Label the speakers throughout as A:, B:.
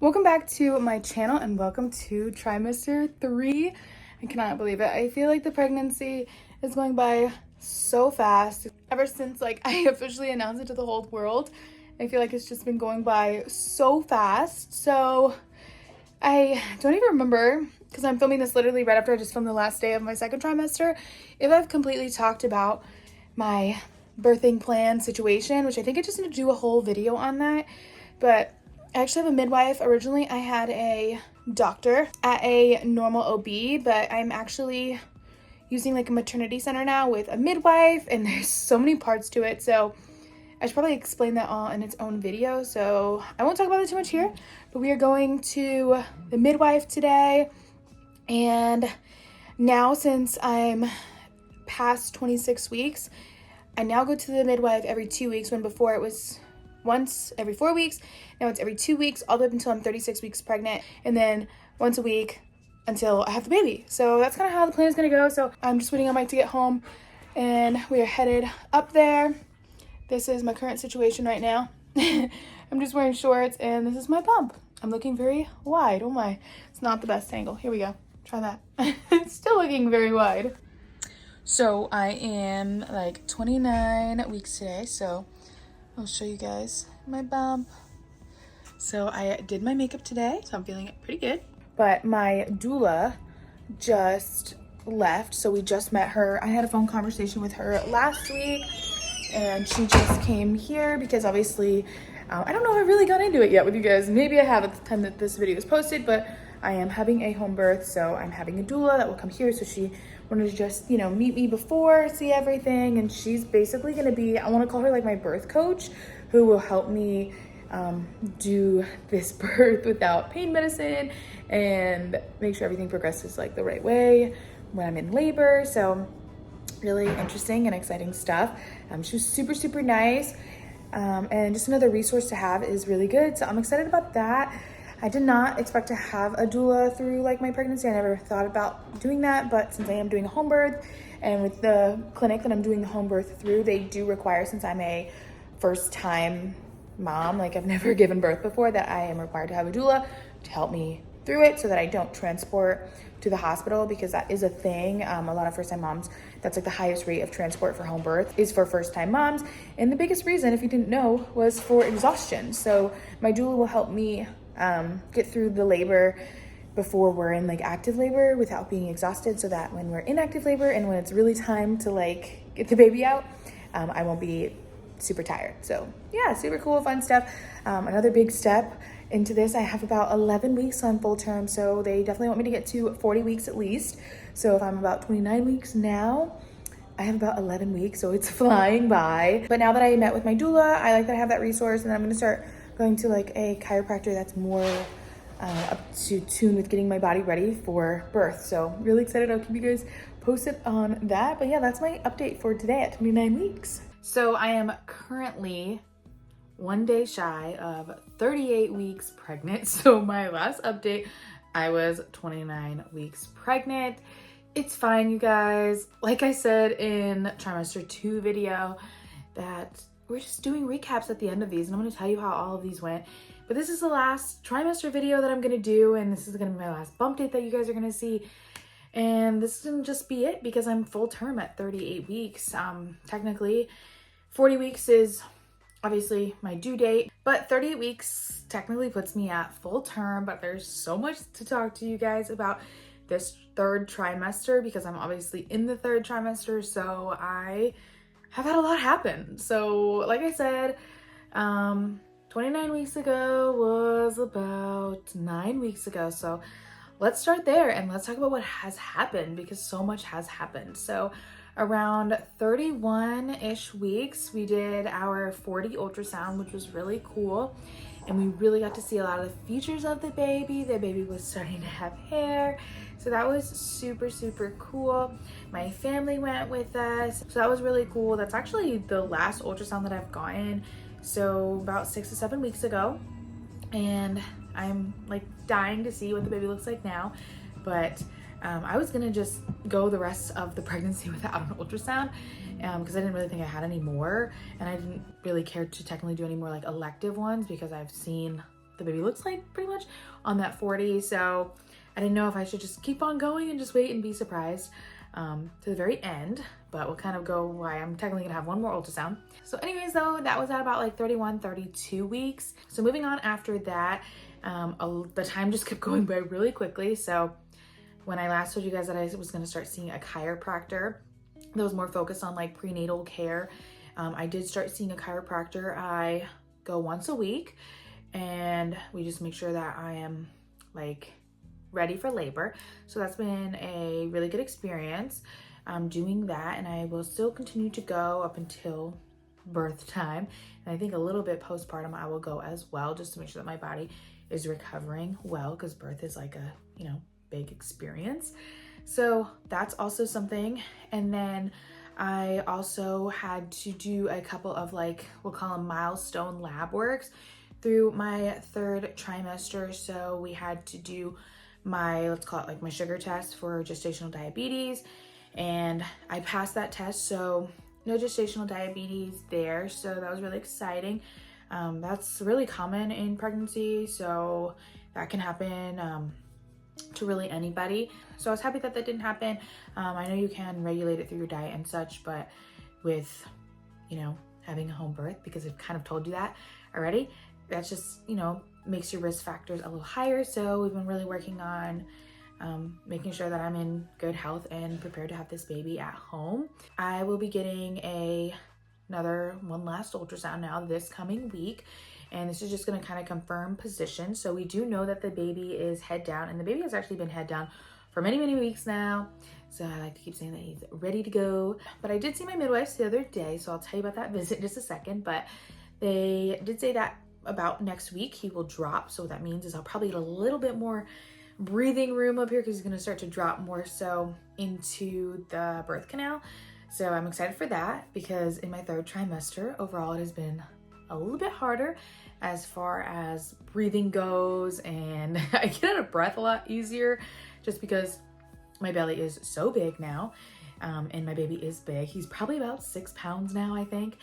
A: Welcome back to my channel and welcome to trimester 3. I cannot believe it. I feel like the pregnancy is going by so fast. Ever since I officially announced it to the whole world, I feel like it's just been going by so fast. So I don't even remember, because I'm filming this literally right after I just filmed the last day of my second trimester, if I've completely talked about my birthing plan situation, which I think I just need to do a whole video on that. But I actually have a midwife. Originally, I had a doctor at a normal OB, but I'm actually using a maternity center now with a midwife, and there's so many parts to it. So I should probably explain that all in its own video. So I won't talk about it too much here, but we are going to the midwife today. And now, since I'm past 26 weeks, I now go to the midwife every 2 weeks, when before it was once every 4 weeks. Now it's every 2 weeks, all the way up until I'm 36 weeks pregnant, and then once a week until I have the baby. So that's kind of how the plan is going to go. So I'm just waiting on Mike to get home, and we are headed up there. This is my current situation right now. I'm just wearing shorts, and this is my bump. I'm looking very wide. Oh my, it's not the best angle. Here we go. Try that. It's still looking very wide. So I am 29 weeks today, so I'll show you guys my bump. So I did my makeup today, so I'm feeling pretty good. But my doula just left, so we just met her. I had a phone conversation with her last week, and she just came here because obviously, I don't know if I really got into it yet with you guys. Maybe I have at the time that this video is posted, but I am having a home birth, so I'm having a doula that will come here. So she wanted to just, meet me before, see everything, and she's basically gonna be, I wanna call her my birth coach, who will help me do this birth without pain medicine and make sure everything progresses the right way when I'm in labor. So really interesting and exciting stuff. She was super, super nice. And just another resource to have is really good. So I'm excited about that. I did not expect to have a doula through my pregnancy. I never thought about doing that, but since I am doing a home birth, and with the clinic that I'm doing the home birth through, they do require, since I'm a first time mom, I've never given birth before, that I am required to have a doula to help me through it so that I don't transport to the hospital, because that is a thing. A lot of first time moms, that's the highest rate of transport for home birth is for first time moms. And the biggest reason, if you didn't know, was for exhaustion. So my doula will help me get through the labor before we're in active labor without being exhausted, so that when we're in active labor and when it's really time to get the baby out, I won't be super tired. So yeah, super cool, fun stuff. Another big step into this, I have about 11 weeks on full term, so they definitely want me to get to 40 weeks at least. So if I'm about 29 weeks now, I have about 11 weeks, so it's flying by. But now that I met with my doula, I like that I have that resource, and I'm gonna start going to a chiropractor that's more up to tune with getting my body ready for birth. So really excited. I'll keep you guys posted on that. But yeah, that's my update for today at 29 weeks. So I am currently 1 day shy of 38 weeks pregnant. So my last update, I was 29 weeks pregnant. It's fine, you guys. Like I said in trimester 2 video, that we're just doing recaps at the end of these, and I'm going to tell you how all of these went. But this is the last trimester video that I'm going to do, and this is going to be my last bump date that you guys are going to see. And this is going to just be it, because I'm full term at 38 weeks. Technically, 40 weeks is obviously my due date, but 38 weeks technically puts me at full term. But there's so much to talk to you guys about this third trimester, because I'm obviously in the third trimester, so I have had a lot happen. So like I said, 29 weeks ago was about 9 weeks ago. So let's start there and let's talk about what has happened, because so much has happened. So around 31-ish weeks, we did our 4D ultrasound, which was really cool. And we really got to see a lot of the features of the baby. The baby was starting to have hair. So that was super, super cool. My family went with us. So that was really cool. That's actually the last ultrasound that I've gotten. So about 6 to 7 weeks ago. And I'm dying to see what the baby looks like now. But I was gonna just go the rest of the pregnancy without an ultrasound, because I didn't really think I had any more, and I didn't really care to technically do any more elective ones, because I've seen the baby looks like pretty much on that 40. So I didn't know if I should just keep on going and just wait and be surprised to the very end, but we'll kind of go why I'm technically gonna have one more ultrasound. So anyways though, that was at about like 31, 32 weeks. So moving on after that, the time just kept going by really quickly. So when I last told you guys that I was gonna start seeing a chiropractor that was more focused on like prenatal care, I did start seeing a chiropractor. I go once a week and we just make sure that I am like ready for labor. So that's been a really good experience doing that, and I will still continue to go up until birth time, and I think a little bit postpartum I will go as well, just to make sure that my body is recovering well, because birth is like a, you know, big experience. So that's also something. And then I also had to do a couple of like, we'll call them milestone lab works through my 3rd trimester. So we had to do my, let's call it like my sugar test for gestational diabetes, and I passed that test, so no gestational diabetes there. So that was really exciting. That's really common in pregnancy, so that can happen to really anybody. So I was happy that that didn't happen. I know you can regulate it through your diet and such, but with, you know, having a home birth, because I've kind of told you that already, that's just, you know, makes your risk factors a little higher. So we've been really working on making sure that I'm in good health and prepared to have this baby at home. I will be getting another one last ultrasound now this coming week, and this is just going to kind of confirm position. So we do know that the baby is head down, and the baby has actually been head down for many, many weeks now. So I like to keep saying that he's ready to go. But I did see my midwives the other day, so I'll tell you about that visit in just a second. But they did say that about next week he will drop. So what that means is I'll probably get a little bit more breathing room up here, because he's going to start to drop more so into the birth canal. So I'm excited for that, because in my 3rd trimester overall it has been a little bit harder as far as breathing goes, and I get out of breath a lot easier just because my belly is so big now, and my baby is big. He's probably about 6 pounds now, I think.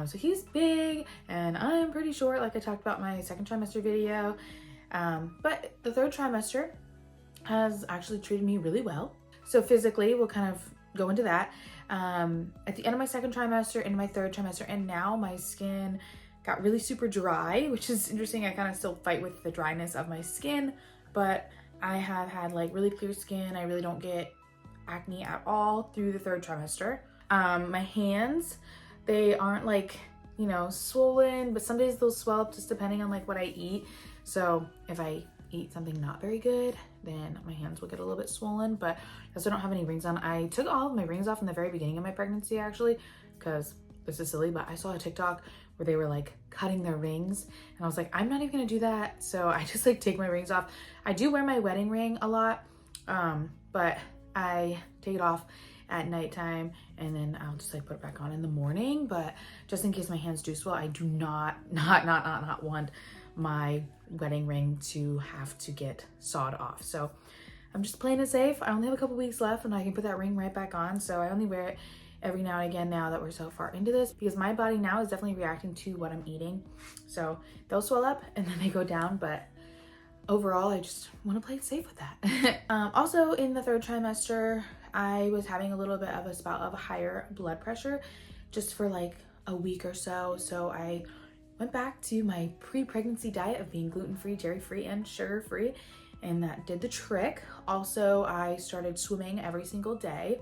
A: So he's big, and I'm pretty short, like I talked about in my 2nd trimester video. But the 3rd trimester has actually treated me really well. So physically, we'll kind of go into that. At the end of my 2nd trimester, into my 3rd trimester, and now my skin got really super dry, which is interesting. I kind of still fight with the dryness of my skin, but I have had like really clear skin. I really don't get acne at all through the 3rd trimester. My hands, they aren't like, you know, swollen, but some days they'll swell up just depending on like what I eat. So if I eat something not very good, then my hands will get a little bit swollen, but I still don't have any rings on. I took all of my rings off in the very beginning of my pregnancy, actually, because this is silly, but I saw a TikTok where they were like cutting their rings, and I was like, I'm not even gonna do that. So I just like take my rings off. I do wear my wedding ring a lot, but I take it off at nighttime, and then I'll just like put it back on in the morning. But just in case my hands do swell, I do not want my wedding ring to have to get sawed off. So I'm just playing it safe. I only have a couple weeks left, and I can put that ring right back on. So I only wear it every now and again now that we're so far into this, because my body now is definitely reacting to what I'm eating. So they'll swell up and then they go down, but overall I just want to play it safe with that. Also in the 3rd trimester, I was having a little bit of a spout of higher blood pressure just for like a week or so. So I went back to my pre-pregnancy diet of being gluten-free, dairy-free, and sugar-free, and that did the trick. Also, I started swimming every single day.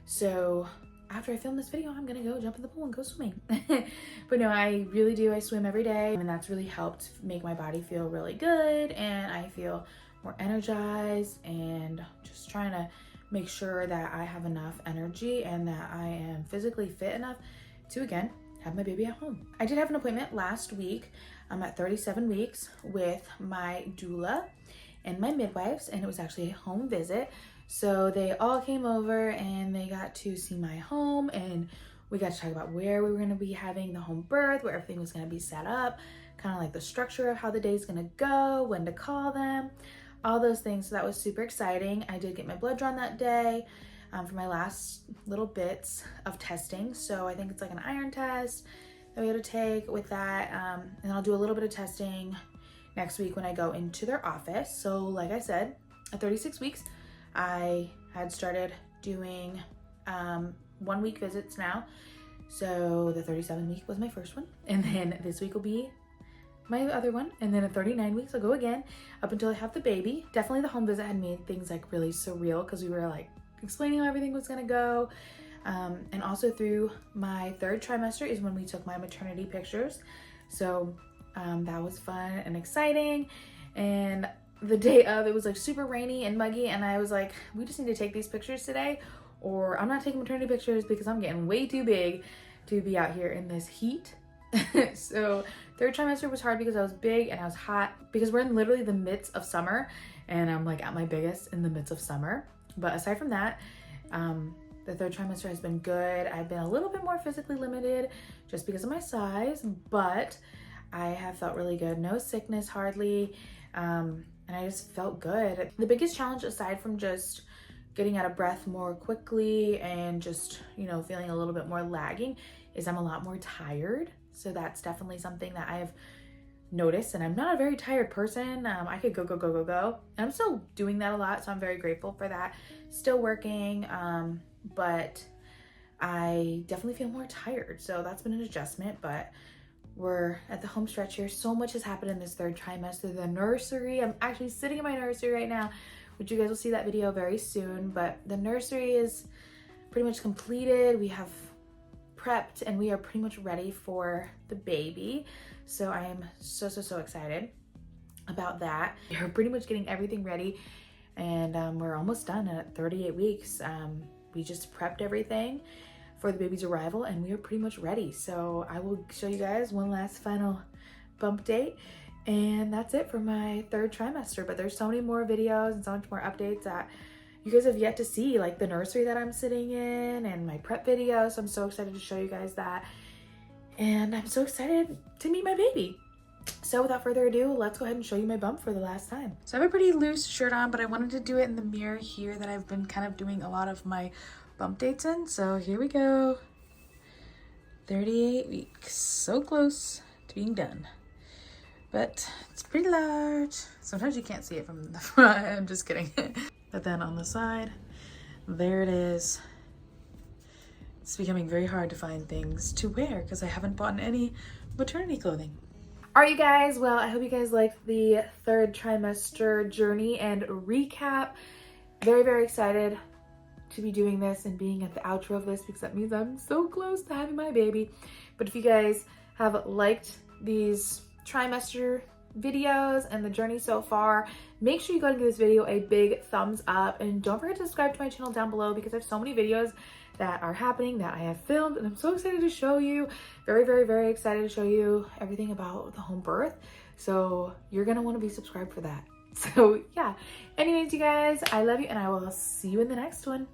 A: So after I film this video, I'm gonna go jump in the pool and go swimming. But no, I really do. I swim every day, and that's really helped make my body feel really good, and I feel more energized, and just trying to make sure that I have enough energy and that I am physically fit enough to, again, have my baby at home. I did have an appointment last week. I'm at 37 weeks with my doula and my midwives, and it was actually a home visit. So they all came over and they got to see my home, and we got to talk about where we were going to be having the home birth, where everything was going to be set up, kind of like the structure of how the day's going to go, when to call them, all those things. So that was super exciting. I did get my blood drawn that day for my last little bits of testing. So I think it's like an iron test that we had to take with that. And I'll do a little bit of testing next week when I go into their office. So like I said, at 36 weeks, I had started doing 1 week visits now. So the 37 week was my first one. And then this week will be my other one. And then at 39 weeks, I'll go again up until I have the baby. Definitely the home visit had made things like really surreal because we were like explaining how everything was gonna go. And also through my 3rd trimester is when we took my maternity pictures. So that was fun and exciting. And the day of, it was like super rainy and muggy, and I was like, we just need to take these pictures today, or I'm not taking maternity pictures because I'm getting way too big to be out here in this heat. So 3rd trimester was hard because I was big and I was hot, because we're in literally the midst of summer and I'm like at my biggest in the midst of summer. But aside from that, the 3rd trimester has been good. I've been a little bit more physically limited just because of my size, but I have felt really good. No sickness hardly. And I just felt good. The biggest challenge, aside from just getting out of breath more quickly and just, you know, feeling a little bit more lagging, is I'm a lot more tired. So that's definitely something that I've noticed, and I'm not a very tired person. I could go. And I'm still doing that a lot, so I'm very grateful for that. Still working, but I definitely feel more tired. So that's been an adjustment, but we're at the home stretch here. So much has happened in this 3rd trimester. The nursery, I'm actually sitting in my nursery right now, which you guys will see that video very soon, but the nursery is pretty much completed. We have prepped and we are pretty much ready for the baby. So I am so excited about that. We're pretty much getting everything ready, and we're almost done at 38 weeks. We just prepped everything for the baby's arrival and we are pretty much ready. So I will show you guys one last final bump date, and that's it for my 3rd trimester. But there's so many more videos and so much more updates that you guys have yet to see, like the nursery that I'm sitting in and my prep video. So I'm so excited to show you guys that, and I'm so excited to meet my baby. So without further ado, let's go ahead and show you my bump for the last time. So I have a pretty loose shirt on, but I wanted to do it in the mirror here that I've been kind of doing a lot of my bump dates in. So here we go. 38 weeks, so close to being done, but it's pretty large. Sometimes you can't see it from the front. I'm just kidding. But then on the side, there it is. It's becoming very hard to find things to wear because I haven't bought any maternity clothing. All right, you guys, well, I hope you guys liked the 3rd trimester journey and recap. Very excited to be doing this and being at the outro of this, because that means I'm so close to having my baby. But if you guys have liked these trimester videos and the journey so far, make sure you go and give this video a big thumbs up, and don't forget to subscribe to my channel down below, because I have so many videos that are happening that I have filmed, and I'm so excited to show you. Very excited to show you everything about the home birth. So you're gonna want to be subscribed for that. So yeah, anyways, you guys, I love you, and I will see you in the next one.